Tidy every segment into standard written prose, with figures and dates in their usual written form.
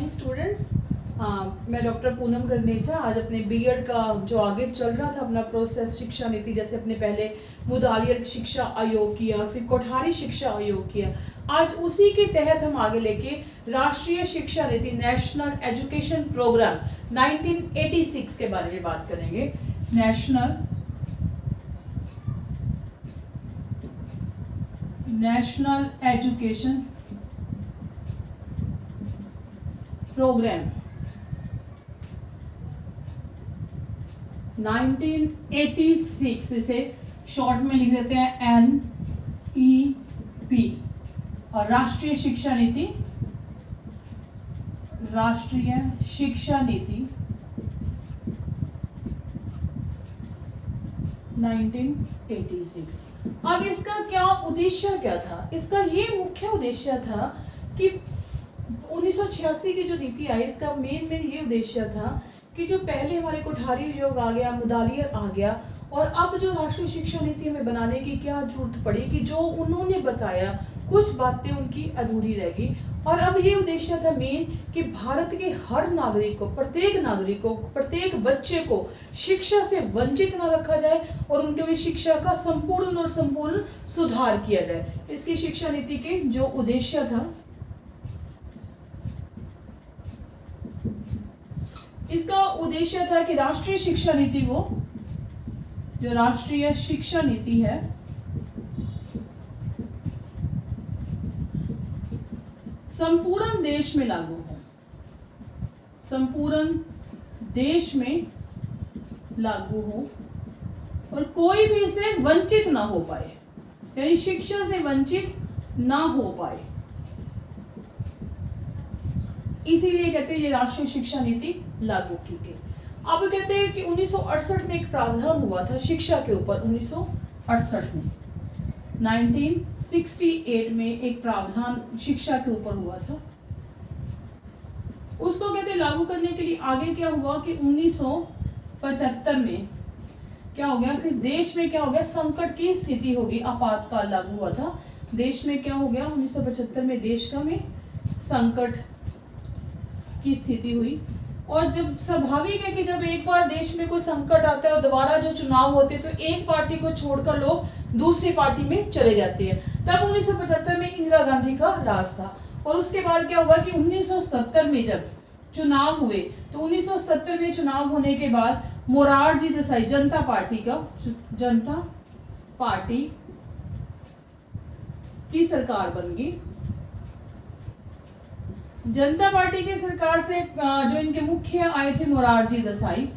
Morning students. मैं doctor Poonam गगनेचा आज अपने बीएड का जो आगे चल रहा था अपना प्रोसेस शिक्षा नीति, जैसे अपने पहले मुदालियर शिक्षा आयोग किया, फिर कोठारी शिक्षा आयोग किया, आज उसी के तहत हम आगे लेके राष्ट्रीय शिक्षा नीति नेशनल एजुकेशन प्रोग्राम 1986 के बारे में बात करेंगे। नेशनल एजुकेशन प्रोग्राम 1986, इसे शॉर्ट में लिख देते हैं NEP। और राष्ट्रीय शिक्षा नीति 1986। अब इसका क्या उद्देश्य क्या था? इसका ये मुख्य उद्देश्य था कि 1986 की जो नीति आई, इसका मेन ये उद्देश्य था कि जो पहले हमारे कोठारी आयोग आ गया, मुदालियर आ गया, और अब जो राष्ट्रीय शिक्षा नीति हमें बनाने की क्या जरूरत पड़ी कि जो उन्होंने बताया कुछ बातें उनकी अधूरी रह गई। और अब ये उद्देश्य था मेन कि भारत के हर नागरिक को, प्रत्येक नागरिक को, प्रत्येक बच्चे को शिक्षा से वंचित न रखा जाए और उनके भी शिक्षा का संपूर्ण सुधार किया जाए। इसकी शिक्षा नीति के जो उद्देश्य था, इसका उद्देश्य था कि राष्ट्रीय शिक्षा नीति को, जो राष्ट्रीय शिक्षा नीति है, संपूर्ण देश में लागू हो, संपूर्ण देश में लागू हो और कोई भी इससे वंचित ना हो पाए, यानी शिक्षा से वंचित ना हो पाए। इसीलिए कहते हैं ये राष्ट्रीय शिक्षा नीति लागू की गई। अब कहते हैं कि 1968 में एक प्रावधान हुआ था शिक्षा के ऊपर। 1968 में 1968 में एक प्रावधान शिक्षा के ऊपर हुआ था। उसको कहते हैं लागू करने के लिए आगे क्या हुआ कि 1975 में क्या हो गया कि देश में क्या हो गया, संकट की स्थिति होगी, आपातकाल लागू हुआ था। देश में क्या हो गया 1975 में, देश का में संकट की स्थिति हुई। और जब स्वाभाविक है कि जब एक बार देश में कोई संकट आता है और दोबारा जो चुनाव होते हैं तो एक पार्टी को छोड़कर लोग दूसरी पार्टी में चले जाते हैं। तब 1975 में इंदिरा गांधी का राज था। और उसके बाद क्या हुआ कि 1977 में जब चुनाव हुए तो 1977 में चुनाव होने के बाद मोरारजी देसाई जनता पार्टी की सरकार बन गई। जनता पार्टी की सरकार से जो इनके मुख्य आए थे मोरारजी देसाई,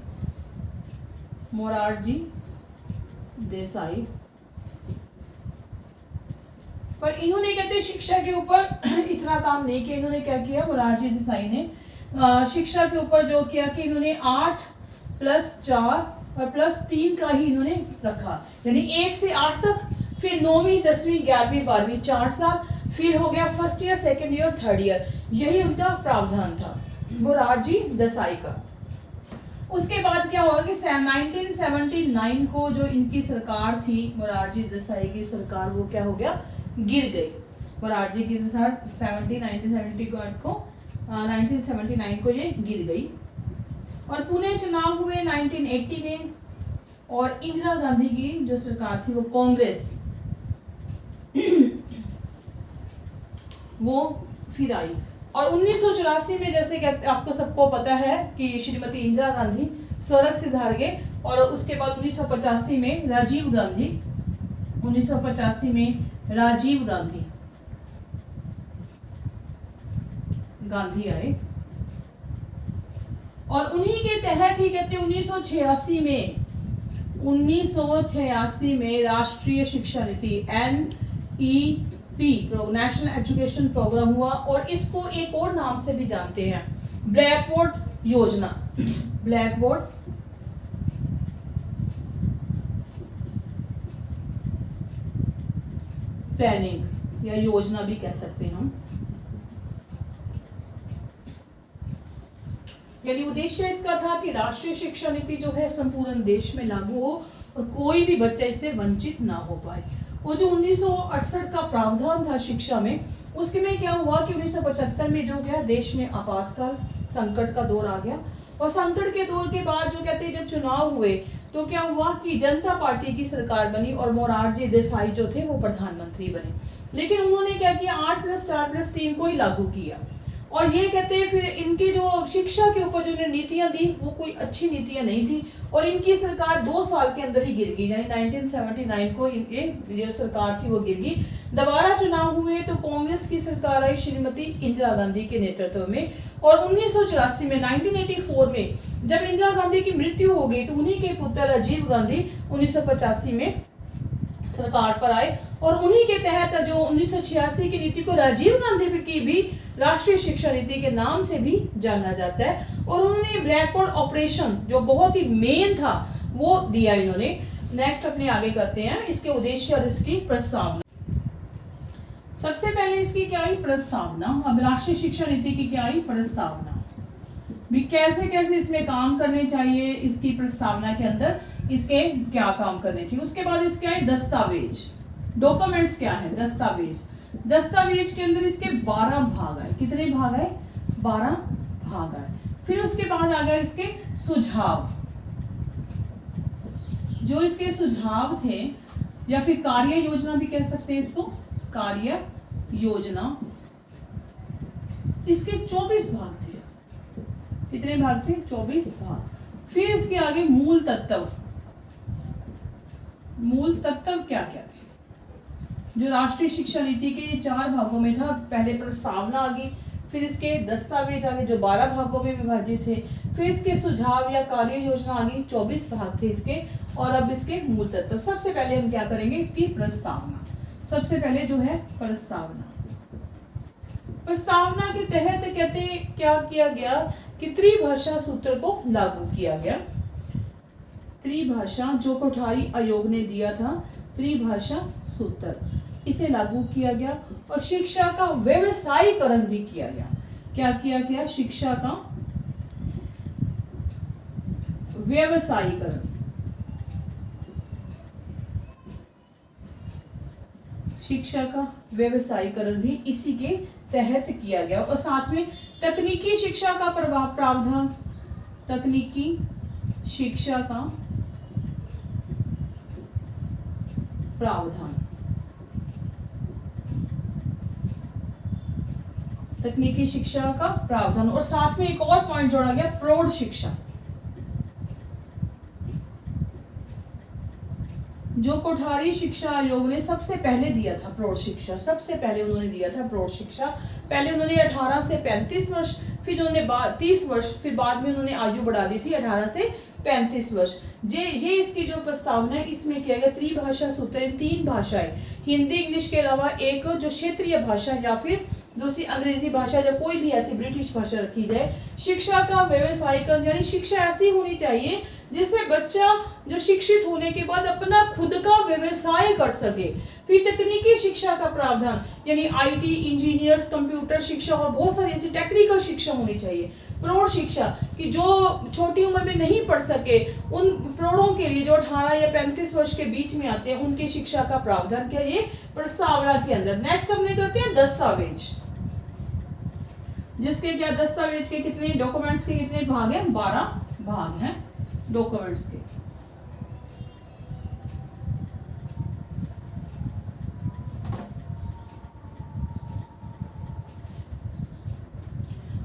पर इन्होंने कहते शिक्षा के ऊपर इतना काम नहीं किया। इन्होंने क्या किया, मोरारजी देसाई ने शिक्षा के ऊपर जो किया कि इन्होंने 8+4 और +3 का ही इन्होंने रखा, यानी 1 से 8 तक, फिर 9वीं 10वीं 11वीं 12वीं 4 साल, फिर हो गया first year, second year, third year. यही उनका प्रावधान था मोरारजी देसाई का। उसके बाद क्या हुआ कि 1979 को जो इनकी सरकार थी मोरारजी देसाई की सरकार, वो क्या हो गया, गिर गई। मोरारजी की सरकार 1979 को ये गिर गई। और पुणे चुनाव हुए 1980 में, और इंदिरा गांधी की जो सरकार थी वो कांग्रेस वो फिर आई। और 1984 में जैसे आपको सबको पता है कि श्रीमती इंदिरा गांधी स्वर्ग सिधार गए। और उसके बाद 1985 में राजीव गांधी आए। और उन्हीं के तहत ही कहते 1986 में राष्ट्रीय शिक्षा नीति NEP नेशनल एजुकेशन प्रोग्राम हुआ। और इसको एक और नाम से भी जानते हैं, ब्लैकबोर्ड योजना, ब्लैकबोर्ड प्लानिंग या योजना भी कह सकते हैं हम। यानी उद्देश्य इसका था कि राष्ट्रीय शिक्षा नीति जो है संपूर्ण देश में लागू हो और कोई भी बच्चा इससे वंचित ना हो पाए। वो जो 1968 का प्रावधान था शिक्षा में, उसके में क्या हुआ कि 1975 में जो गया देश में आपातकाल संकट का दौर आ गया। और संकट के दौर के बाद जो कहते हैं जब चुनाव हुए तो क्या हुआ कि जनता पार्टी की सरकार बनी और मोरारजी देसाई जो थे वो प्रधानमंत्री बने। लेकिन उन्होंने क्या किया, 8+4+3 को ही लागू किया। और ये कहते हैं फिर इनकी जो शिक्षा के ऊपर जो नीतियां दी वो कोई अच्छी नीतियां नहीं थी और इनकी सरकार 2 साल के अंदर ही गिर गई, यानी 1979 को ये जो सरकार थी वो गिर गई। दोबारा चुनाव हुए तो कांग्रेस की सरकार आई श्रीमती इंदिरा गांधी के नेतृत्व में। और 1984 में 1984 में जब इंदिरा गांधी की मृत्यु हो गई तो उन्हीं के पुत्र राजीव गांधी 1985 में सरकार पर आए और उन्हीं के तहत जो 1986 की नीति को राजीव गांधी की भी राष्ट्रीय शिक्षा नीति के नाम से भी जाना जाता है। और उन्होंने ब्लैक बोर्ड ऑपरेशन जो बहुत ही मेन था वो दिया इन्होंने। नेक्स्ट अपने आगे करते हैं इसके उद्देश्य और इसकी प्रस्तावना। सबसे पहले इसकी क्या आई, प्रस्तावना। अब राष्ट्रीय शिक्षा नीति की क्या आई, प्रस्तावना। भी कैसे कैसे इसमें काम करने चाहिए, इसकी प्रस्तावना के अंदर इसके क्या काम करने चाहिए। उसके बाद इसके आए दस्तावेज, डॉक्यूमेंट्स क्या है, दस्तावेज। दस्तावेज के अंदर इसके 12 भाग आए। कितने भाग आए, 12 भाग आए। फिर उसके बाद आ गया इसके सुझाव। जो इसके सुझाव थे या फिर कार्य योजना भी कह सकते हैं इसको, कार्य योजना, इसके 24 भाग थे। कितने भाग थे, 24 भाग। फिर इसके आगे मूल तत्व। मूल तत्व क्या क्या थे, जो राष्ट्रीय शिक्षा नीति के 4 भागों में था। पहले प्रस्तावना आ गई, फिर इसके दस्तावेज आ गए जो 12 भागों में विभाजित थे, फिर इसके सुझाव या कार्य योजना आ गई, 24 भाग थे इसके, और अब इसके मूल तत्व। सबसे पहले हम क्या करेंगे, इसकी प्रस्तावना। सबसे पहले जो है प्रस्तावना। प्रस्तावना के तहत कहते क्या किया गया कि त्रिभाषा सूत्र को लागू किया गया। त्रिभाषा जो कोठारी आयोग ने दिया था, त्रिभाषा सूत्र, इसे लागू किया गया। और शिक्षा का व्यवसायीकरण भी किया गया। क्या किया गया, शिक्षा का व्यवसायीकरण। शिक्षा का व्यवसायीकरण भी इसी के तहत किया गया। और साथ में तकनीकी शिक्षा का प्रावधान, तकनीकी शिक्षा का प्रावधान, तकनीकी शिक्षा का प्रावधान। और साथ में एक और पॉइंट जोड़ा गया, प्रौढ़ शिक्षा। जो कोठारी शिक्षा आयोग ने सबसे पहले दिया था प्रौढ़ शिक्षा, सबसे पहले उन्होंने दिया था प्रौढ़ शिक्षा। पहले उन्होंने 18 से 35 वर्ष, फिर उन्होंने 30 वर्ष, फिर बाद में उन्होंने आयु बढ़ा दी थी 18 से 35 वर्ष। ये इसकी जो प्रस्तावना है इसमें किया गया त्रिभाषा सूत्र, 3 भाषाएं, हिंदी इंग्लिश के अलावा एक जो क्षेत्रीय भाषा या फिर दूसरी अंग्रेजी भाषा या कोई भी ऐसी ब्रिटिश भाषा रखी जाए। शिक्षा का व्यवसायीकरण, यानी शिक्षा ऐसी होनी चाहिए जिससे बच्चा जो शिक्षित होने के बाद अपना खुद का व्यवसाय कर सके। फिर तकनीकी शिक्षा का प्रावधान, यानी आईटी, इंजीनियर्स, कंप्यूटर शिक्षा और बहुत सारी ऐसी टेक्निकल शिक्षा होनी चाहिए। प्रौढ़ शिक्षा कि जो छोटी उम्र में नहीं पढ़ सके उन प्रौढ़ों के लिए जो 18 या 35 वर्ष के बीच में आते हैं उनकी शिक्षा का प्रावधान क्या ये प्रस्तावना के अंदर। नेक्स्ट हमने करते हैं दस्तावेज, जिसके क्या दस्तावेज के कितने, डॉक्यूमेंट्स के कितने भाग हैं, 12 भाग हैं डॉक्यूमेंट्स के।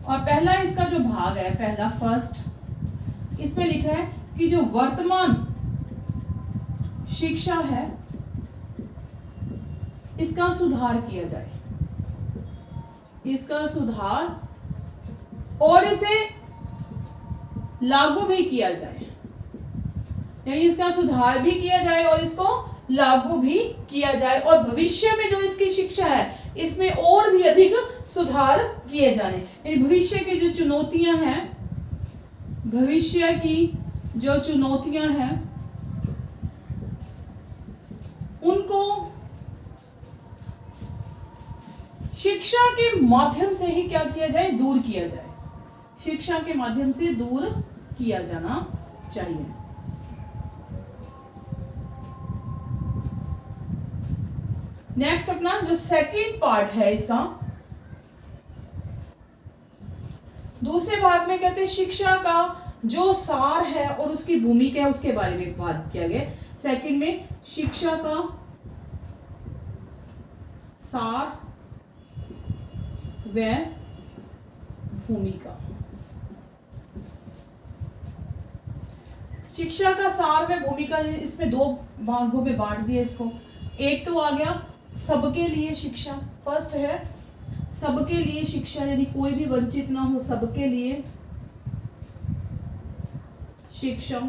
और पहला इसका जो भाग है, पहला फर्स्ट, इसमें लिखा है कि जो वर्तमान शिक्षा है इसका सुधार किया जाए, इसका सुधार और इसे लागू भी किया जाए, यानी इसका सुधार भी किया जाए और इसको लागू भी किया जाए। और भविष्य में जो इसकी शिक्षा है इसमें और भी अधिक सुधार किए जाने, यानी भविष्य की जो चुनौतियां हैं, भविष्य की जो चुनौतियां हैं उनको शिक्षा के माध्यम से ही क्या किया जाए, दूर किया जाए। शिक्षा के माध्यम से दूर किया जाना चाहिए। नेक्स्ट अपना जो सेकंड पार्ट है इसका, दूसरे भाग में कहते हैं शिक्षा का जो सार है और उसकी भूमिका है उसके बारे में बात किया गया। सेकंड में शिक्षा का सार व भूमिका। शिक्षा का सार व भूमिका, इसमें दो भागों में बांट दिया इसको। एक तो आ गया सबके लिए शिक्षा, फर्स्ट है सबके लिए शिक्षा, यानी कोई भी वंचित ना हो, सबके लिए शिक्षा।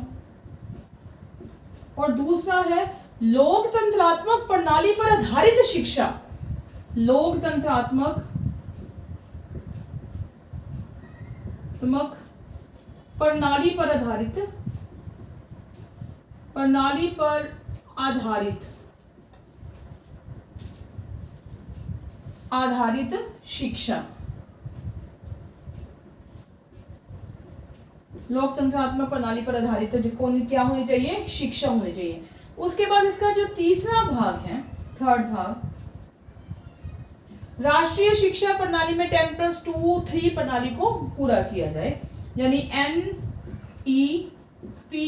और दूसरा है लोकतंत्रात्मक प्रणाली पर आधारित शिक्षा, लोकतंत्रात्मक प्रणाली पर आधारित शिक्षा। लोकतंत्रात्मक प्रणाली पर आधारित क्या होनी चाहिए, शिक्षा होनी चाहिए। उसके बाद इसका जो तीसरा भाग है, थर्ड भाग, राष्ट्रीय शिक्षा प्रणाली में 10+2 प्रणाली को पूरा किया जाए, यानी NEP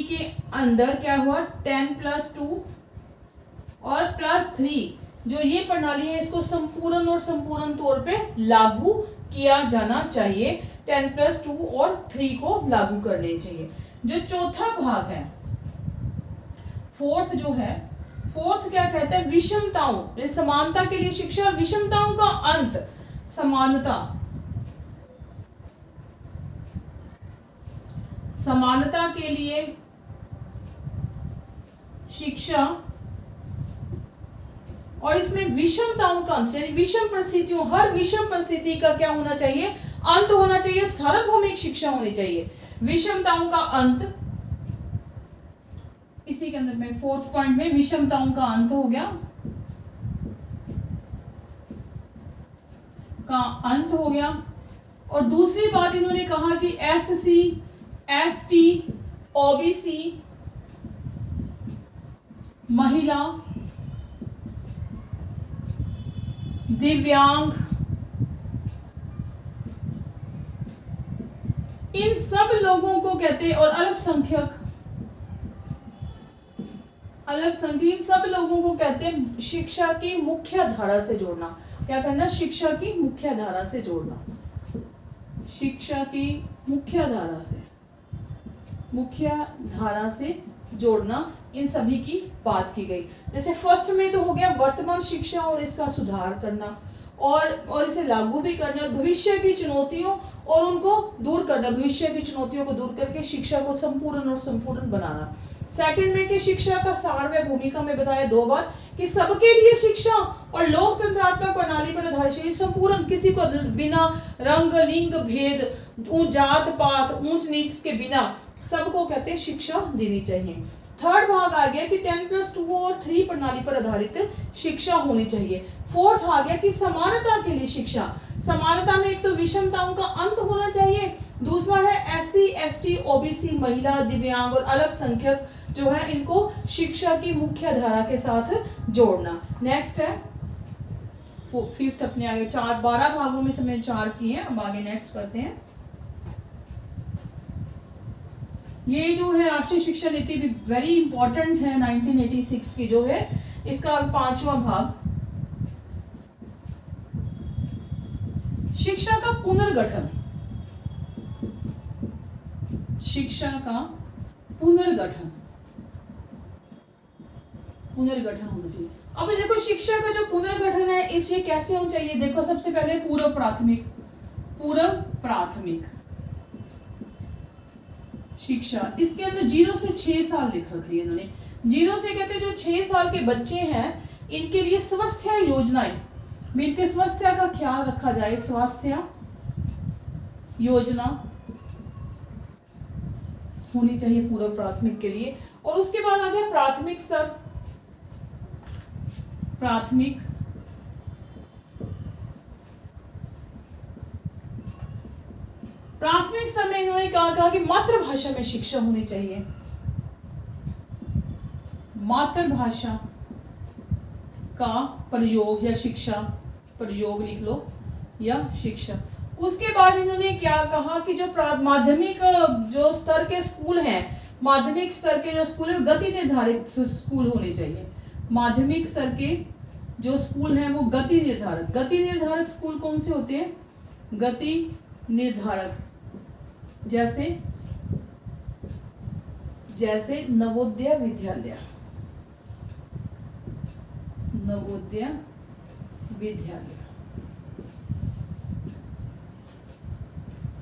के अंदर क्या हुआ 10+2 और +3 जो ये प्रणाली है इसको संपूर्ण और संपूर्ण तौर पे लागू किया जाना चाहिए। 10+2 और 3 को लागू करने चाहिए। जो चौथा भाग है, फोर्थ जो है, फोर्थ क्या कहते हैं, विषमताओं, समानता के लिए शिक्षा, विषमताओं का अंत, समानता के लिए शिक्षा, और इसमें विषमताओं का अंत, यानी विषम परिस्थितियों, हर विषम परिस्थिति का क्या होना चाहिए, अंत होना चाहिए, सार्वभौमिक शिक्षा होनी चाहिए, विषमताओं का अंत। इसी के अंदर में फोर्थ पॉइंट में विषमताओं का अंत हो गया, और दूसरी बात इन्होंने कहा कि SC ST OBC महिला, दिव्यांग, इन सब लोगों को कहते हैं, और अल्पसंख्यक, इन सब लोगों को कहते हैं शिक्षा की मुख्य धारा से जोड़ना। क्या करना, शिक्षा की मुख्य धारा से जोड़ना, शिक्षा की मुख्य धारा से जोड़ना, इन सभी की बात की गई। जैसे फर्स्ट में तो हो गया वर्तमान शिक्षा और इसका सुधार करना, और इसे लागू भी करना, और भविष्य की चुनौतियों और उनको दूर करना, भविष्य की चुनौतियों को दूर करके शिक्षा को संपूर्ण बनाना। सेकंड में कि शिक्षा का सार व भूमिका में बताया दो बार कि सबके लिए शिक्षा और लोकतंत्रात्मक प्रणाली पर आधारित संपूर्ण, किसी को बिना रंग लिंग भेद, जात पात ऊंच नीच के बिना सबको कहते हैं शिक्षा देनी चाहिए। थर्ड भाग आ गया कि 10+2 और 3 प्रणाली पर आधारित शिक्षा होनी चाहिए। फोर्थ आ गया कि समानता के लिए शिक्षा, समानता में एक तो विषमताओं का अंत होना चाहिए, दूसरा है SC ST OBC महिला, दिव्यांग और अल्पसंख्यक जो है इनको शिक्षा की मुख्य धारा के साथ जोड़ना। नेक्स्ट है फिफ्थ, अपने आगे 12 भागों में से मैंने 4 किए हैं, अब आगे नेक्स्ट करते हैं। ये जो है राष्ट्रीय शिक्षा नीति भी वेरी इंपॉर्टेंट है, 1986 की जो है, इसका 5वां भाग, शिक्षा का पुनर्गठन, शिक्षा का पुनर्गठन होना चाहिए। अब देखो शिक्षा का जो पुनर्गठन है इसे कैसे होना चाहिए, देखो सबसे पहले पूर्व प्राथमिक शिक्षा, इसके अंदर 0 से 6 साल लिख रखी है इन्होंने। 0 से कहते हैं जो 6 साल के बच्चे हैं इनके लिए स्वास्थ्य योजनाएं, इनके स्वास्थ्य का ख्याल रखा जाए, स्वास्थ्य योजना होनी चाहिए पूर्व प्राथमिक के लिए। और उसके बाद आ गया प्राथमिक स्तर, प्राथमिक स्तर में इन्होंने कहा कि मातृभाषा में शिक्षा होनी चाहिए, मातृभाषा का प्रयोग या शिक्षा, प्रयोग लिख लो, या शिक्षा। उसके बाद इन्होंने क्या कहा कि जो माध्यमिक जो स्तर के स्कूल हैं, माध्यमिक स्तर के जो स्कूल है गति निर्धारित स्कूल होने चाहिए। माध्यमिक स्तर के जो स्कूल हैं वो गति निर्धारक स्कूल कौन से होते हैं? गति निर्धारक, जैसे नवोदय विद्यालय,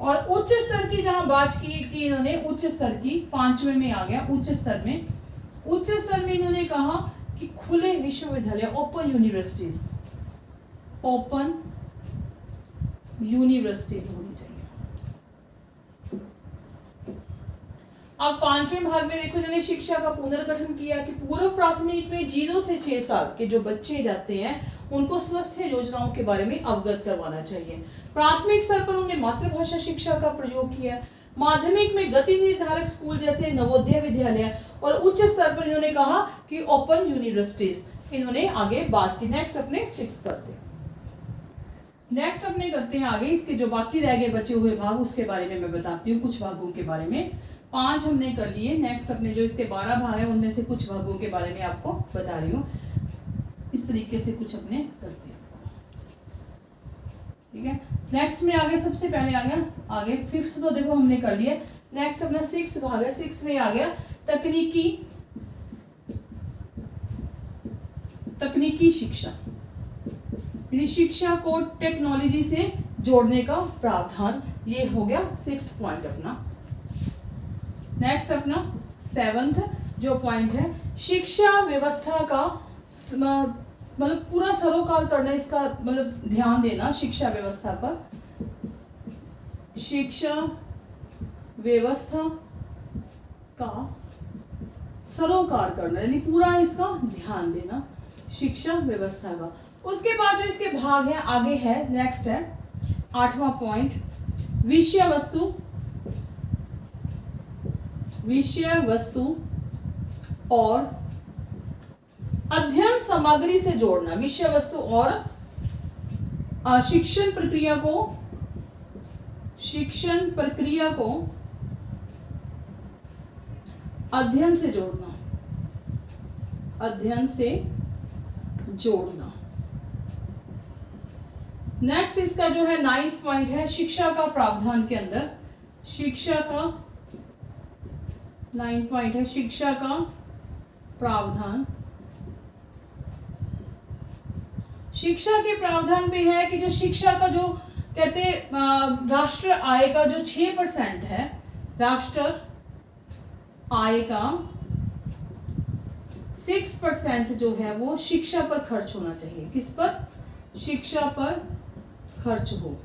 और उच्च स्तर की जहां बात की इन्होंने, उच्च स्तर की 5वें में आ गया। उच्च स्तर में इन्होंने कहा कि खुले विश्वविद्यालय, ओपन यूनिवर्सिटीज होनी चाहिए। अब 5वें भाग में देखो इन्होंने शिक्षा का पुनर्गठन किया कि पूर्व प्राथमिक में 0 से 6 साल के जो बच्चे जाते हैं उनको स्वास्थ्य योजनाओं के बारे में अवगत करवाना चाहिए। प्राथमिक स्तर पर उन्होंने मातृभाषा शिक्षा का प्रयोग किया। माध्यमिक में गति निर्धारक स्कूल जैसे नवोदय विद्यालय, और उच्च स्तर पर इन्होंने कहा कि ओपन यूनिवर्सिटीज इन्होंने आगे बात की। नेक्स्ट अपने 6 करते हैं आगे। इसके जो बाकी रह गए बचे हुए भाग उसके बारे में मैं बताती हूँ, कुछ भागों के बारे में। 5 हमने कर लिए। नेक्स्ट अपने जो इसके 12 भाग है उनमें से कुछ भागों के बारे में आपको बता रही हूँ। इस तरीके से कुछ अपने करते हैं, ठीक है। नेक्स्ट में आगे सबसे पहले आ गया आगे 5th तो देखो हमने कर लिया। नेक्स्ट अपना 6 भाग है। 6 में आ गया तकनीकी शिक्षा, यानी शिक्षा को टेक्नोलॉजी से जोड़ने का प्रावधान। ये हो गया 6th पॉइंट अपना। नेक्स्ट अपना 7th जो पॉइंट है, शिक्षा व्यवस्था का मतलब पूरा सरोकार करना, इसका मतलब ध्यान देना शिक्षा व्यवस्था पर। शिक्षा व्यवस्था का सरोकार करना यानी पूरा इसका ध्यान देना शिक्षा व्यवस्था का। उसके बाद जो इसके भाग है आगे है, नेक्स्ट है 8वां पॉइंट, विषय वस्तु और अध्ययन सामग्री से जोड़ना। विषय वस्तु और शिक्षण प्रक्रिया को अध्ययन से जोड़ना। नेक्स्ट इसका जो है 9th पॉइंट है, शिक्षा का प्रावधान के अंदर, शिक्षा का 9 पॉइंट है, शिक्षा का प्रावधान। शिक्षा के प्रावधान पे है कि जो शिक्षा का जो कहते राष्ट्र आय का जो 6% है, राष्ट्र आय का 6% जो है वो शिक्षा पर खर्च होना चाहिए। किस पर? शिक्षा पर खर्च हो।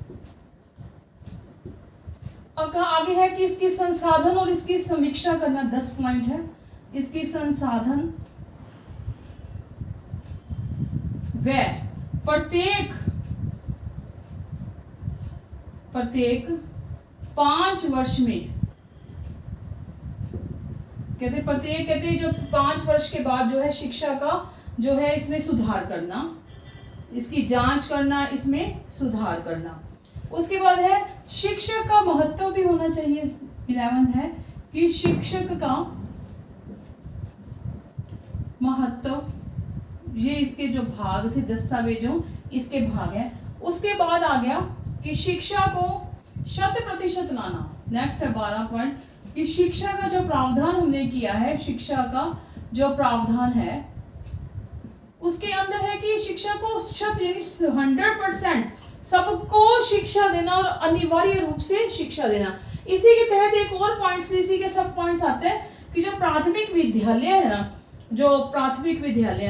अब कहा आगे है कि इसकी संसाधन और इसकी समीक्षा करना, 10 पॉइंट है। इसकी संसाधन व प्रत्येक 5 वर्ष में कहते जो 5 वर्ष के बाद जो है शिक्षा का जो है इसमें सुधार करना, इसकी जांच करना, इसमें सुधार करना। उसके बाद है शिक्षक का महत्व भी होना चाहिए। 11 है कि शिक्षक का महत्व, ये इसके जो भाग थे दस्तावेजों इसके भाग है। उसके बाद आ गया कि शिक्षा को 100% लाना। नेक्स्ट है 12 पॉइंट कि शिक्षा का जो प्रावधान हमने किया है, शिक्षा का जो प्रावधान है उसके अंदर है कि शिक्षा को 100% सबको शिक्षा देना और अनिवार्य रूप से शिक्षा देना। इसी के तहत एक और पॉइंट्स, इसी के सब पॉइंट्स आते हैं कि जो प्राथमिक विद्यालय है ना, जो प्राथमिक विद्यालय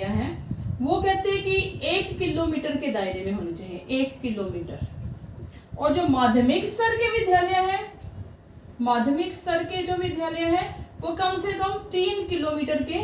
है वो कहते हैं कि 1 किलोमीटर के दायरे में होने चाहिए, 1 किलोमीटर। और जो माध्यमिक स्तर के जो विद्यालय है वो कम से कम 3 किलोमीटर के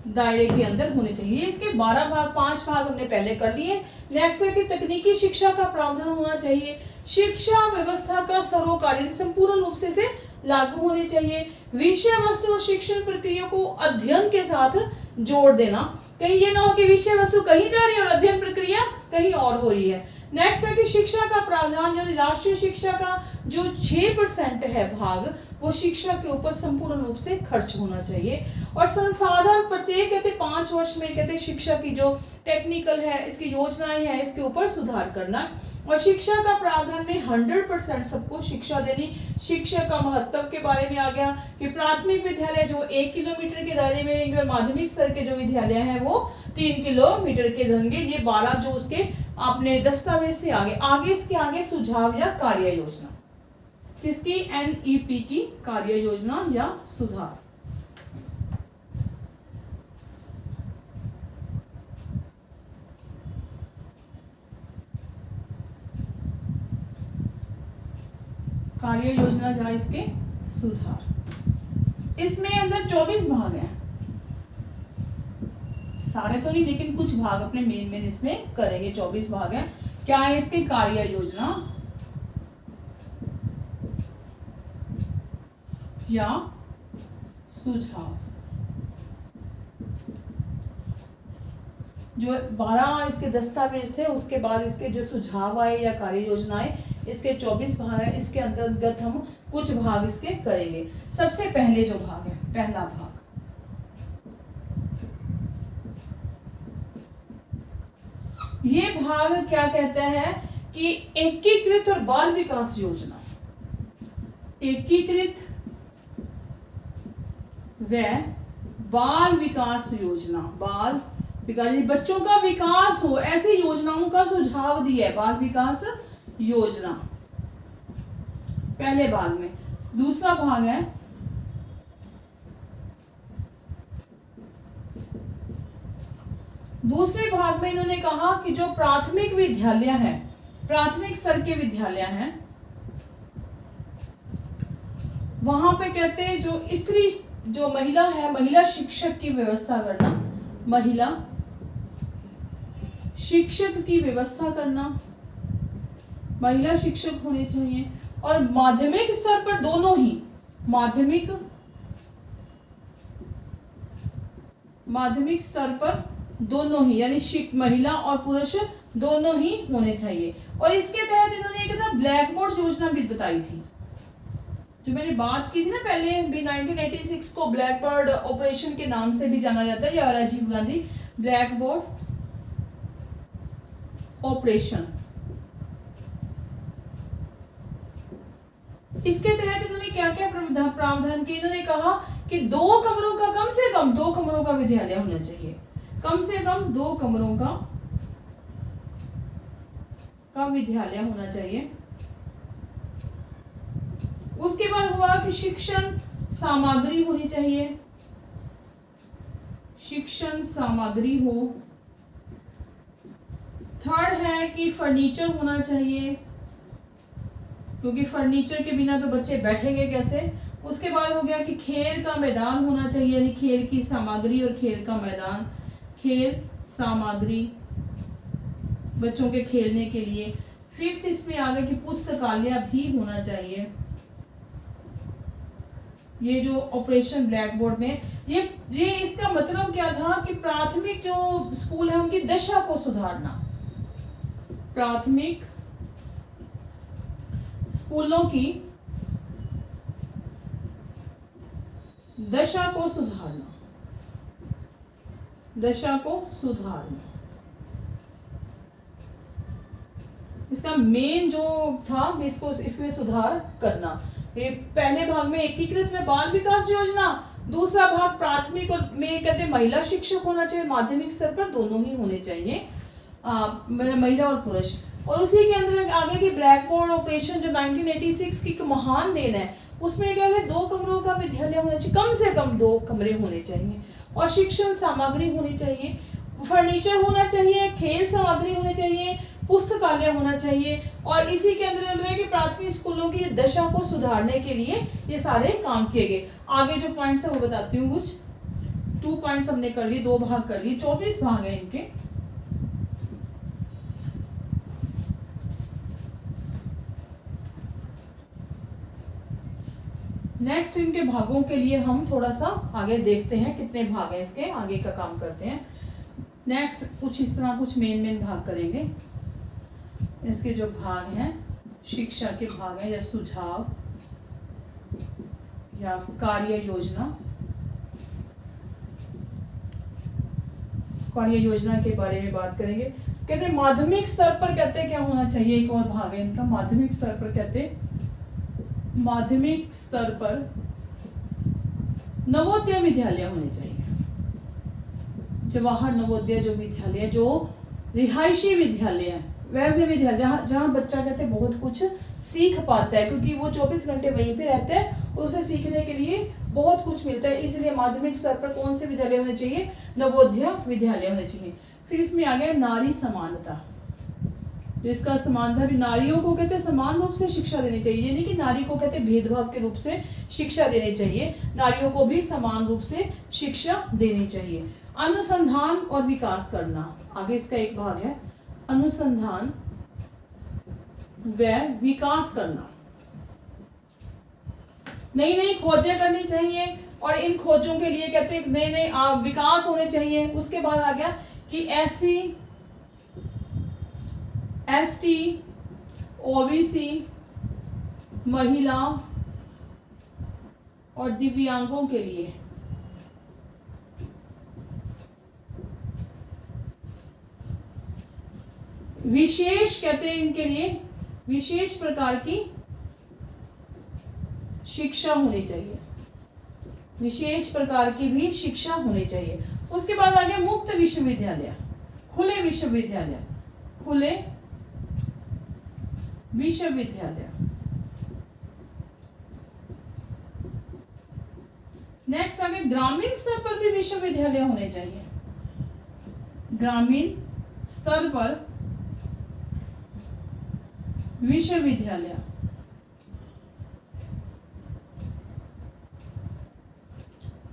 दायरे के अंदर होने चाहिए। इसके 12 भाग, 5 भाग हमने पहले कर लिए। नेक्स्ट है कि तकनीकी शिक्षा का प्रावधान होना चाहिए। शिक्षा व्यवस्था का सरोकार संपूर्ण रूप से लागू होने चाहिए। विषय वस्तु और शिक्षण प्रक्रिया को अध्ययन के साथ जोड़ देना, कहीं ये ना हो कि विषय वस्तु कहीं जा रही है और अध्ययन प्रक्रिया कहीं और हो रही है। नेक्स्ट है कि शिक्षा का प्रावधान, यानी राष्ट्रीय शिक्षा का जो 6% है भाग, वो शिक्षा के ऊपर संपूर्ण रूप से खर्च होना चाहिए। और संसाधन प्रत्येक कहते 5 वर्ष में कहते शिक्षा की जो टेक्निकल है, इसकी योजनाएं हैं, इसके ऊपर सुधार करना। और शिक्षा का प्रावधान में 100% सबको शिक्षा देनी। शिक्षा का महत्व के बारे में आ गया कि प्राथमिक विद्यालय जो 1 किलोमीटर के दायरे में रहेंगे और माध्यमिक स्तर के जो विद्यालय हैं वो 3 किलोमीटर के होंगे। ये 12 जो उसके आपने दस्तावेज से आगे इसके आगे सुझाव या कार्य योजना, किसकी, NEP की कार्य योजना या सुधार। कार्य योजना या इसके सुधार। इसमें अंदर 24 भाग हैं, सारे तो नहीं लेकिन कुछ भाग अपने मेन इसमें करेंगे। 24 भाग हैं। क्या है इसके, कार्य योजना या सुझाव। जो 12 इसके दस्तावेज थे, उसके बाद इसके जो सुझाव आए या कार्य योजनाएं, इसके 24 भाग है। इसके अंतर्गत हम कुछ भाग इसके करेंगे। सबसे पहले जो भाग है, पहला भाग, ये भाग क्या कहता है कि एकीकृत और बाल विकास योजना, एकीकृत व बाल विकास योजना, बाल विकास, बच्चों का विकास हो ऐसी योजनाओं का सुझाव दिया है। बाल विकास योजना पहले भाग में। दूसरा भाग है दूसरे भाग में इन्होंने कहा कि जो प्राथमिक विद्यालय है, प्राथमिक स्तर के विद्यालय हैं, वहां पे कहते हैं जो स्त्री जो महिला है, महिला शिक्षक की व्यवस्था करना, महिला शिक्षक की व्यवस्था करना, महिला शिक्षक होने चाहिए। और माध्यमिक स्तर पर दोनों ही, माध्यमिक स्तर पर दोनों ही, यानी महिला और पुरुष दोनों ही होने चाहिए। और इसके तहत इन्होंने एक था ब्लैक बोर्ड योजना भी बताई थी, जो मैंने बात की थी ना पहले भी। 1986 को ब्लैक बोर्ड ऑपरेशन के नाम से भी जाना जाता है, या Rajiv Gandhi blackboard operation. इसके तहत इन्होंने क्या क्या प्रावधान किए। इन्होंने कहा कि 2 कमरों का, कम से कम 2 कमरों का विद्यालय होना चाहिए, कम से कम 2 कमरों का विद्यालय होना चाहिए। उसके बाद हुआ कि शिक्षण सामग्री होनी चाहिए, शिक्षण सामग्री हो। थर्ड है कि फर्नीचर होना चाहिए, क्योंकि फर्नीचर के बिना तो बच्चे बैठेंगे कैसे। उसके बाद हो गया कि खेल का मैदान होना चाहिए, यानी खेल की सामग्री और खेल का मैदान, खेल सामग्री बच्चों के खेलने के लिए। फिफ्थ इसमें आ गया कि पुस्तकालय भी होना चाहिए। ये जो ऑपरेशन ब्लैक बोर्ड में ये इसका मतलब क्या था कि प्राथमिक जो स्कूल है उनकी दशा को सुधारना, प्राथमिक स्कूलों की दशा को सुधारना, दशा को सुधारना। इसका मेन जो था इसको इसमें सुधार करना। ये पहले भाग में एकीकृत में बाल विकास योजना, दूसरा भाग प्राथमिक और में कहते महिला शिक्षक होना चाहिए, माध्यमिक स्तर पर दोनों ही होने चाहिए, महिला और पुरुष। और उसी के अंदर आगे की ब्लैक बोर्ड ऑपरेशन जो 1986 की महान देन है, उसमें क्या है 2 कमरों का विद्यालय होना चाहिए, कम से कम 2 कमरे होने चाहिए। और शिक्षण सामग्री होनी चाहिए, फर्नीचर होना चाहिए, खेल सामग्री होनी चाहिए, पुस्तकालय होना चाहिए। और इसी के अंदर है कि प्राथमिक स्कूलों की दशा को सुधारने के लिए ये सारे काम किए गए। आगे जो पॉइंट्स है वो बताती हूँ। कुछ 2 पॉइंट्स हमने कर लिए, 2 भाग कर लिए, 24 भाग है इनके। नेक्स्ट इनके भागों के लिए हम थोड़ा सा आगे देखते हैं, कितने भाग हैं इसके, आगे का काम करते हैं। नेक्स्ट कुछ इस तरह कुछ मेन भाग करेंगे। इसके जो भाग हैं, शिक्षा के भाग हैं, या सुझाव या कार्य योजना। कार्य योजना के बारे में बात करेंगे। कहते हैं माध्यमिक स्तर पर कहते हैं क्या होना चाहिए, एक और भाग है इनका माध्यमिक स्तर पर। कहते हैं माध्यमिक स्तर पर नवोदय विद्यालय होने चाहिए। जवाहर नवोदय जो विद्यालय, जो रिहायशी विद्यालय है, वैसे विद्यालय जहाँ बच्चा कहते हैं बहुत कुछ सीख पाता है, क्योंकि वो 24 घंटे वहीं पे रहता है, उसे सीखने के लिए बहुत कुछ मिलता है। इसलिए माध्यमिक स्तर पर कौन से विद्यालय होने चाहिए, नवोदय विद्यालय होने चाहिए। फिर इसमें आ गया नारी समानता, जिसका समानता भी नारियों को कहते हैं समान रूप से शिक्षा देनी चाहिए। ये नहीं कि नारी को कहते हैं भेदभाव के रूप से शिक्षा देनी चाहिए, नारियों को भी समान रूप से शिक्षा देनी चाहिए। अनुसंधान और विकास करना, आगे इसका एक भाग है, अनुसंधान व विकास करना। नई नई खोजें करनी चाहिए, और इन खोजों के लिए कहते हैं नए नए विकास होने चाहिए। उसके बाद आ गया कि SC ST OBC महिला और दिव्यांगों के लिए विशेष, कहते हैं इनके लिए विशेष प्रकार की शिक्षा होनी चाहिए, विशेष प्रकार की भी शिक्षा होनी चाहिए। उसके बाद आ गया मुक्त विश्वविद्यालय, खुले विश्वविद्यालय, खुले विश्वविद्यालय। नेक्स्ट आ गया ग्रामीण स्तर पर भी विश्वविद्यालय होने चाहिए, ग्रामीण स्तर पर विश्वविद्यालय।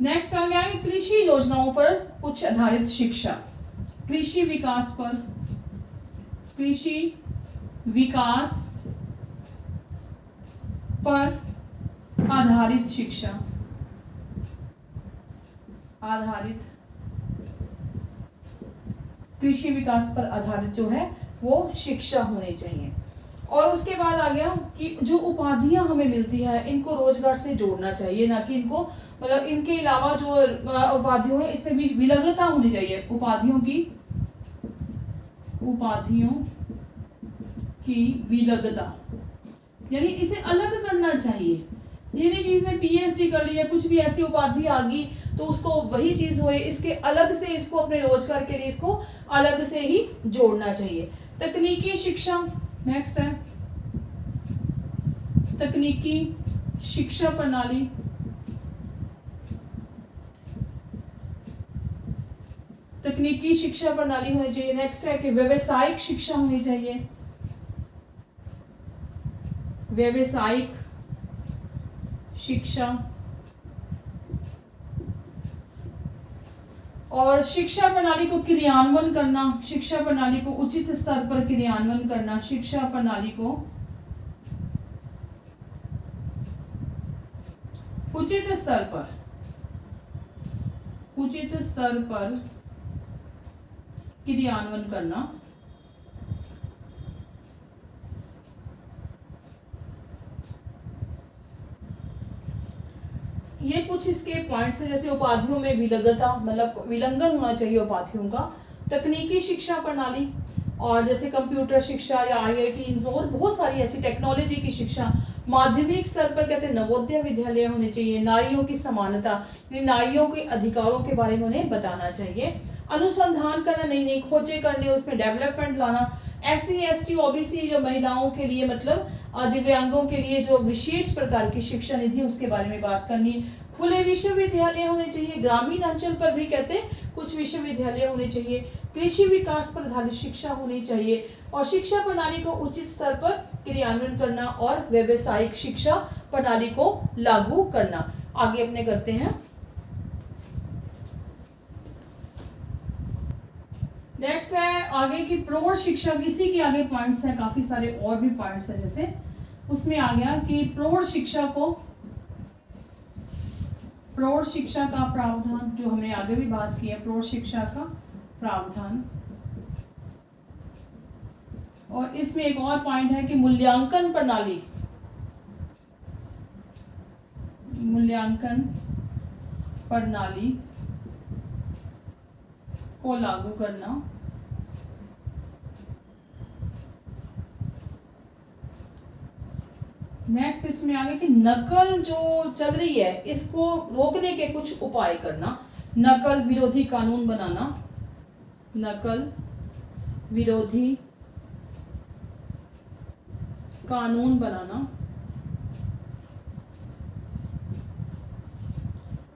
नेक्स्ट आ गया कृषि योजनाओं पर कुछ आधारित शिक्षा, कृषि विकास पर, कृषि विकास पर आधारित शिक्षा, आधारित कृषि विकास पर आधारित जो है वो शिक्षा होनी चाहिए। और उसके बाद आ गया कि जो उपाधियां हमें मिलती है इनको रोजगार से जोड़ना चाहिए, ना कि इनको मतलब इनके अलावा जो उपाधियों है इसमें भी विलग्नता होनी चाहिए। उपाधियों की विलग्नता, यानी इसे अलग करना चाहिए। ये नहीं कि इसने PhD कर लिया, कुछ भी ऐसी उपाधि आ गई तो उसको वही चीज हुई, इसके अलग से इसको अपने रोजगार के लिए इसको अलग से ही जोड़ना चाहिए। तकनीकी शिक्षा नेक्स्ट है, तकनीकी शिक्षा प्रणाली, तकनीकी शिक्षा प्रणाली होनी चाहिए। नेक्स्ट है कि व्यावसायिक शिक्षा होनी चाहिए, व्यावसायिक शिक्षा। और शिक्षा प्रणाली को क्रियान्वयन करना, शिक्षा प्रणाली को उचित स्तर पर क्रियान्वयन करना, शिक्षा प्रणाली को उचित स्तर पर क्रियान्वयन करना। ये कुछ इसके पॉइंट्स हैं, जैसे उपाधियों में विलग्नता, मतलब विलंघन होना चाहिए उपाधियों का। तकनीकी शिक्षा प्रणाली, और जैसे कंप्यूटर शिक्षा या IIT और बहुत सारी ऐसी टेक्नोलॉजी की शिक्षा। माध्यमिक स्तर पर कहते हैं नवोदय विद्यालय होने चाहिए। नारियों की समानता, नारियों के अधिकारों के बारे में उन्हें बताना चाहिए। अनुसंधान करना, नई नई खोजें करने, उसमें डेवलपमेंट लाना। SC ST OBC जो महिलाओं के लिए मतलब दिव्यांगों के लिए जो विशेष प्रकार की शिक्षा निधि उसके बारे में बात करनी। खुले विश्वविद्यालय होने चाहिए। ग्रामीण अंचल पर भी कहते हैं कुछ विश्वविद्यालय होने चाहिए। कृषि विकास पर आधारित शिक्षा होनी चाहिए, और शिक्षा प्रणाली को उचित स्तर पर क्रियान्वयन करना, और व्यावसायिक शिक्षा प्रणाली को लागू करना। आगे अपने करते हैं। नेक्स्ट है आगे की प्रौढ़ शिक्षा, इसी के आगे पॉइंट्स हैं, काफी सारे और भी पॉइंट्स हैं। जैसे उसमें आ गया कि प्रौढ़ शिक्षा को प्रौढ़ शिक्षा का प्रावधान, जो हमने आगे भी बात की है, प्रौढ़ शिक्षा का प्रावधान। और इसमें एक और पॉइंट है कि मूल्यांकन प्रणाली, मूल्यांकन प्रणाली को लागू करना। नेक्स्ट इसमें आगे कि नकल जो चल रही है इसको रोकने के कुछ उपाय करना। नकल विरोधी कानून बनाना, नकल विरोधी कानून बनाना।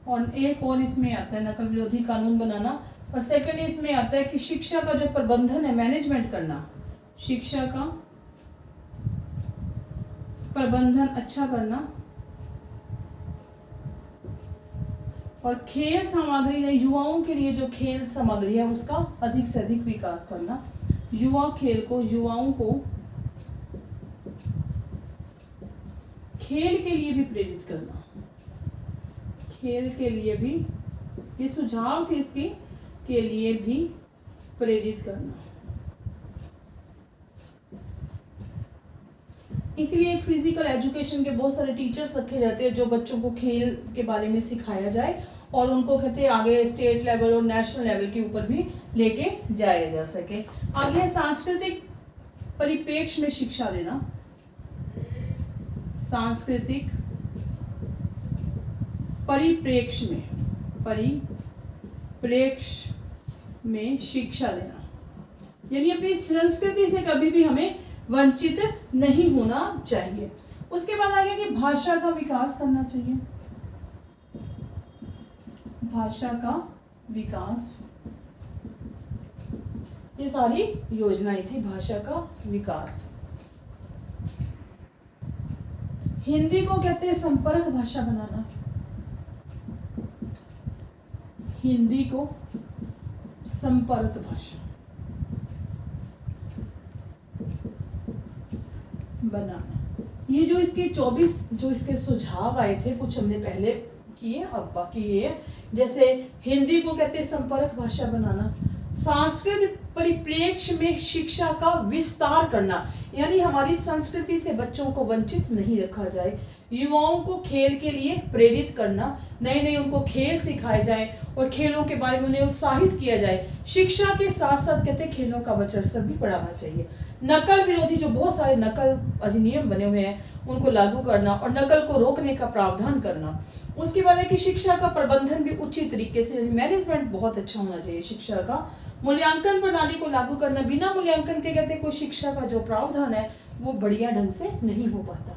और एक और इसमें आता है नकल विरोधी कानून बनाना। और सेकंड इसमें आता है कि शिक्षा का जो प्रबंधन है, मैनेजमेंट करना, शिक्षा का प्रबंधन अच्छा करना। और खेल सामग्री ने युवाओं के लिए जो खेल सामग्री है उसका अधिक से अधिक विकास करना। युवाओं को खेल के लिए भी प्रेरित करना, खेल के लिए भी, ये सुझाव थे इसके, के लिए भी प्रेरित करना। इसीलिए एक फिजिकल एजुकेशन के बहुत सारे टीचर्स रखे जाते हैं जो बच्चों को खेल के बारे में सिखाया जाए और उनको कहते हैं आगे स्टेट लेवल और नेशनल लेवल के ऊपर भी लेके जाया जा सके। आगे सांस्कृतिक परिप्रेक्ष्य में शिक्षा देना, सांस्कृतिक परिप्रेक्ष्य में शिक्षा देना, यानी अपनी संस्कृति से कभी भी हमें वंचित नहीं होना चाहिए। उसके बाद आगे कि भाषा का विकास करना चाहिए, भाषा का विकास, ये सारी योजनाएं थी भाषा का विकास। हिंदी को कहते हैं संपर्क भाषा बनाना, हिंदी को संपर्क भाषा बनाना। ये जो इसके 24 जो इसके सुझाव आए थे, कुछ हमने पहले किए, अब बाकी ये, जैसे हिंदी को कहते हैं संपर्क भाषा बनाना, सांस्कृतिक परिप्रेक्ष्य में शिक्षा का विस्तार करना, यानी हमारी संस्कृति से बच्चों को वंचित नहीं रखा जाए, युवाओं को खेल के लिए प्रेरित करना, नए नए उनको खेल सिखाए जाए और खेलों के बारे में उन्हें उत्साहित किया जाए। शिक्षा के साथ साथ कहते हैं खेलों का वर्चस्व भी बढ़ाना चाहिए। नकल विरोधी जो बहुत सारे नकल अधिनियम बने हुए हैं उनको लागू करना और नकल को रोकने का प्रावधान करना। उसके बाद है कि शिक्षा का प्रबंधन भी उचित तरीके से, मैनेजमेंट बहुत अच्छा होना चाहिए शिक्षा का। मूल्यांकन प्रणाली को लागू करना, बिना मूल्यांकन के कहते कोई शिक्षा का जो प्रावधान है वो बढ़िया ढंग से नहीं हो पाता।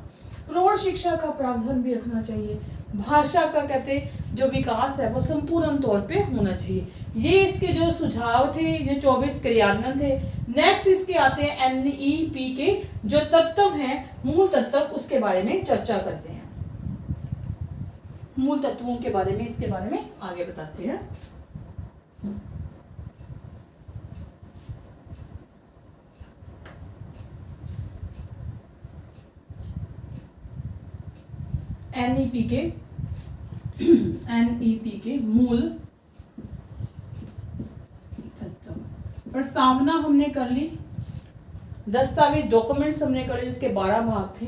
प्रौढ़ शिक्षा का प्रावधान भी रखना चाहिए। भाषा का कहते जो विकास है वो संपूर्ण तौर पे होना चाहिए। ये इसके जो सुझाव थे, ये 24 क्रियान्वयन थे। नेक्स्ट इसके आते हैं NEP के जो तत्व हैं, मूल तत्व, उसके बारे में चर्चा करते हैं। मूल तत्वों के बारे में, इसके बारे में आगे बताते हैं। NEP के मूल तत्व। प्रस्तावना हमने कर ली, दस्तावेज डॉक्यूमेंट्स हमने कर लिए जिसके 12 भाग थे।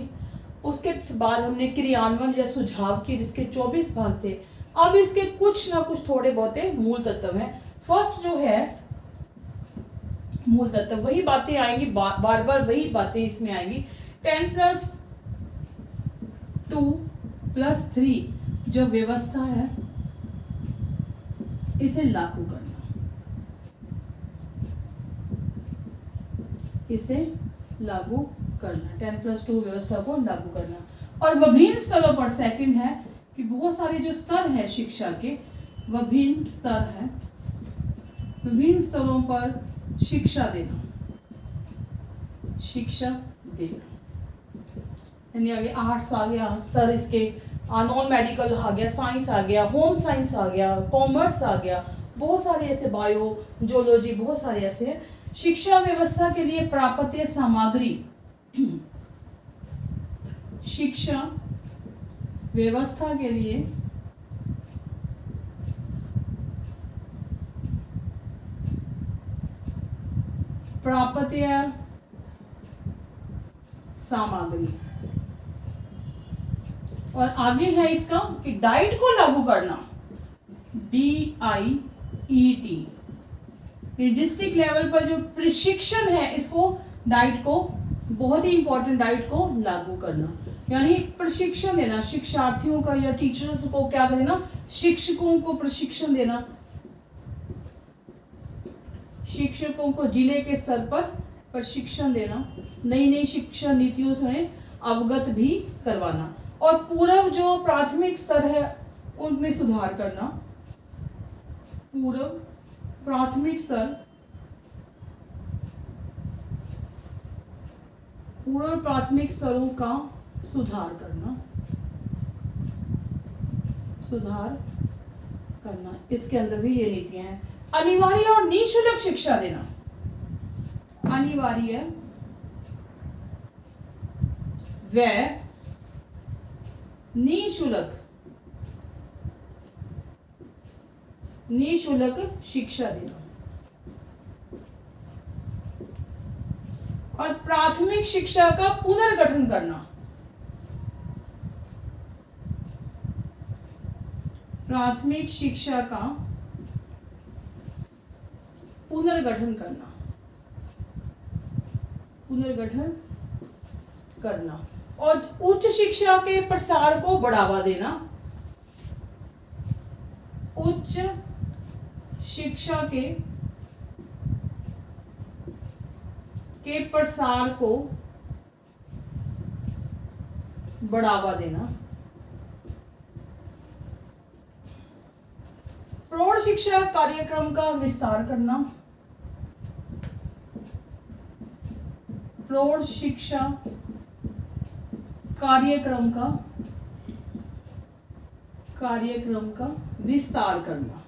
उसके बाद हमने क्रियान्वयन या सुझाव के जिसके 24 भाग थे। अब इसके कुछ ना कुछ थोड़े बहुत मूल तत्व हैं। फर्स्ट जो है मूल तत्व, वही बातें आएंगी, बार बार वही बातें इसमें आएंगी। 10+2+3 जो व्यवस्था है इसे लागू करना, इसे लागू करना, 10+2 व्यवस्था को लागू करना। और विभिन्न स्तरों पर, सेकंड है कि बहुत सारे जो स्तर है शिक्षा के, विभिन्न स्तर है, विभिन्न स्तरों पर शिक्षा देना, शिक्षा देना, यानी आगे आर्ट्स आ गया स्तर, इसके नॉन मेडिकल आ गया, साइंस आ गया, होम साइंस आ गया, कॉमर्स आ गया, बहुत सारे ऐसे, बायो, जोलॉजी, बहुत सारे ऐसे। शिक्षा व्यवस्था के लिए प्राप्य सामग्री, शिक्षा व्यवस्था के लिए प्राप्य सामग्री। और आगे है इसका कि डाइट को लागू करना, DIET, डिस्ट्रिक्ट लेवल पर जो प्रशिक्षण है इसको, डाइट को, बहुत ही इंपॉर्टेंट, डाइट को लागू करना, यानी प्रशिक्षण देना शिक्षार्थियों का या टीचर्स को, क्या देना, शिक्षकों को प्रशिक्षण देना, शिक्षकों को जिले के स्तर पर प्रशिक्षण देना, नई नई शिक्षा नीतियों से अवगत भी करवाना, और पूर्व जो प्राथमिक स्तर है उनमें सुधार करना, पूर्व प्राथमिक स्तर, पूर्व प्राथमिक स्तरों का सुधार करना, सुधार करना, इसके अंदर भी ये नीतियां हैं। अनिवार्य और निःशुल्क शिक्षा देना, अनिवार्य व निःशुल्क, निःशुल्क शिक्षा देना, और प्राथमिक शिक्षा का पुनर्गठन करना, प्राथमिक शिक्षा का पुनर्गठन करना, पुनर्गठन करना, और उच्च शिक्षा के प्रसार को बढ़ावा देना, उच्च शिक्षा के प्रसार को बढ़ावा देना, प्रौढ़ शिक्षा कार्यक्रम का विस्तार करना, प्रौढ़ शिक्षा कार्यक्रम का विस्तार करना,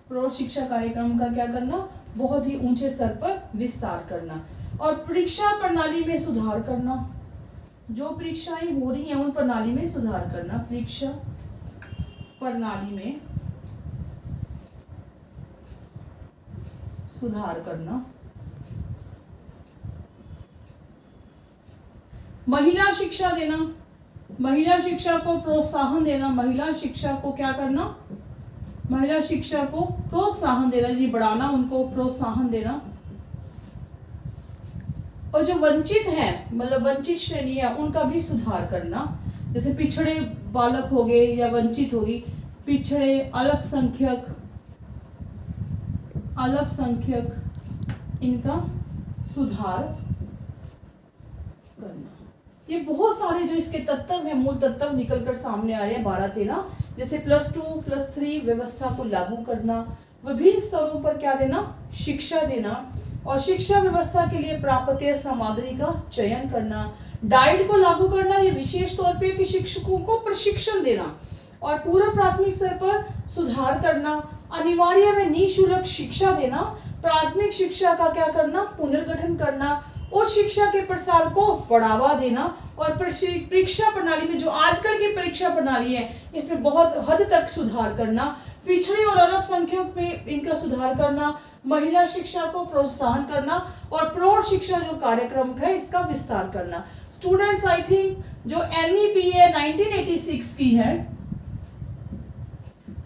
प्रौढ़ शिक्षा कार्यक्रम का क्या करना, बहुत ही ऊंचे स्तर पर विस्तार करना, और परीक्षा प्रणाली में सुधार करना, जो परीक्षाएं हो रही हैं उन प्रणाली में सुधार करना, परीक्षा प्रणाली में सुधार करना, महिला शिक्षा देना, महिला शिक्षा को प्रोत्साहन देना, महिला शिक्षा को क्या करना, महिला शिक्षा को प्रोत्साहन देना, यानी बढ़ाना, उनको प्रोत्साहन देना, और जो वंचित हैं, मतलब वंचित श्रेणी है, उनका भी सुधार करना, जैसे पिछड़े बालक हो गए या वंचित होगी, पिछड़े, अल्पसंख्यक, अल्पसंख्यक, इनका सुधार करना। ये बहुत सारे जो इसके तत्व हैं, मूल तत्व निकल कर सामने आ रहे हैं 12-13, जैसे +2 +3 व्यवस्था को लागू करना, विभिन्न स्तरों पर क्या देना, शिक्षा देना, और शिक्षा व्यवस्था के लिए प्राप्य सामग्री का चयन करना, डाइट को लागू करना, ये विशेष तौर पे कि शिक्षकों को प्रशिक्षण देना, और पूर्व प्राथमिक स्तर पर सुधार करना, अनिवार्य में निःशुल्क शिक्षा देना, प्राथमिक शिक्षा का क्या करना, पुनर्गठन करना, और शिक्षा के प्रसार को बढ़ावा देना, और परीक्षा प्रणाली में जो आजकल की परीक्षा प्रणाली है इसमें बहुत हद तक सुधार करना, पिछड़े और अल्पसंख्यक में इनका सुधार करना, महिला शिक्षा को प्रोत्साहन करना, और प्रौढ़ शिक्षा जो कार्यक्रम है इसका विस्तार करना। स्टूडेंट्स, आई थिंक जो NEP 1986 की है,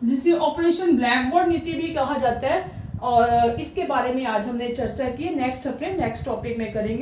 जिसे ऑपरेशन ब्लैक बोर्ड नीति भी कहा जाता है, और इसके बारे में आज हमने चर्चा की। नेक्स्ट अपने नेक्स्ट टॉपिक में करेंगे।